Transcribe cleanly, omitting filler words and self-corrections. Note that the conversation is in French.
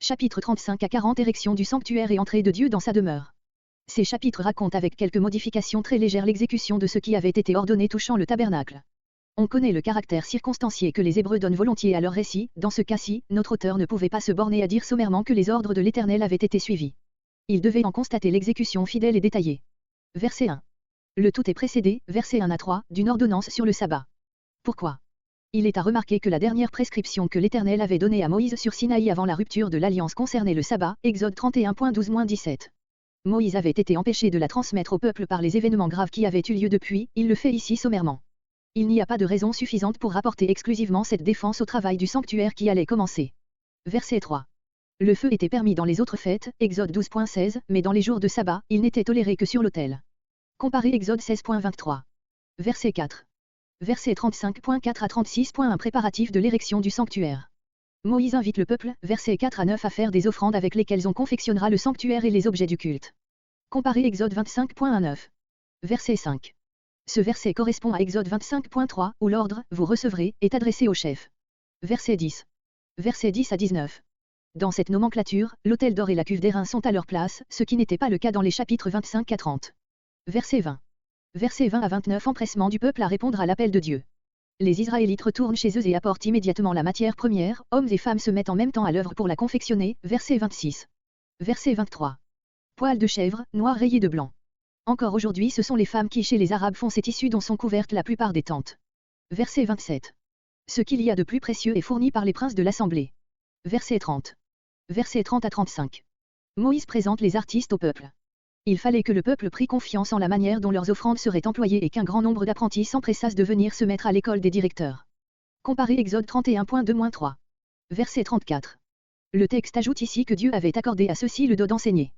Chapitre 35 à 40 Érection du sanctuaire et entrée de Dieu dans sa demeure. Ces chapitres racontent avec quelques modifications très légères l'exécution de ce qui avait été ordonné touchant le tabernacle. On connaît le caractère circonstancié que les Hébreux donnent volontiers à leur récit. Dans ce cas-ci, notre auteur ne pouvait pas se borner à dire sommairement que les ordres de l'Éternel avaient été suivis. Il devait en constater l'exécution fidèle et détaillée. Verset 1. Le tout est précédé, versets 1 à 3, d'une ordonnance sur le sabbat. Pourquoi? Il est à remarquer que la dernière prescription que l'Éternel avait donnée à Moïse sur Sinaï avant la rupture de l'alliance concernait le sabbat, Exode 31.12-17. Moïse avait été empêché de la transmettre au peuple par les événements graves qui avaient eu lieu depuis, il le fait ici sommairement. Il n'y a pas de raison suffisante pour rapporter exclusivement cette défense au travail du sanctuaire qui allait commencer. Verset 3. Le feu était permis dans les autres fêtes, Exode 12.16, mais dans les jours de sabbat, il n'était toléré que sur l'autel. Comparez Exode 16.23. Verset 4. Versets 35.4 à 36.1 Préparatif de l'érection du sanctuaire. Moïse invite le peuple, versets 4 à 9 à faire des offrandes avec lesquelles on confectionnera le sanctuaire et les objets du culte. Comparez Exode 25.19. Verset 5. Ce verset correspond à Exode 25.3, où l'ordre « Vous recevrez » est adressé au chef. Verset 10. Versets 10 à 19. Dans cette nomenclature, l'autel d'or et la cuve d'airain sont à leur place, ce qui n'était pas le cas dans les chapitres 25 à 30. Verset 20. Versets 20 à 29 Empressement du peuple à répondre à l'appel de Dieu. Les Israélites retournent chez eux et apportent immédiatement la matière première, hommes et femmes se mettent en même temps à l'œuvre pour la confectionner, verset 26. Verset 23. Poils de chèvre, noir rayé de blanc. Encore aujourd'hui ce sont les femmes qui chez les Arabes font ces tissus dont sont couvertes la plupart des tentes. Verset 27. Ce qu'il y a de plus précieux est fourni par les princes de l'assemblée. Verset 30. Verset 30 à 35. Moïse présente les artistes au peuple. Il fallait que le peuple prît confiance en la manière dont leurs offrandes seraient employées et qu'un grand nombre d'apprentis s'empressassent de venir se mettre à l'école des directeurs. Comparez Exode 31.2-3. Verset 34. Le texte ajoute ici que Dieu avait accordé à ceux-ci le don d'enseigner.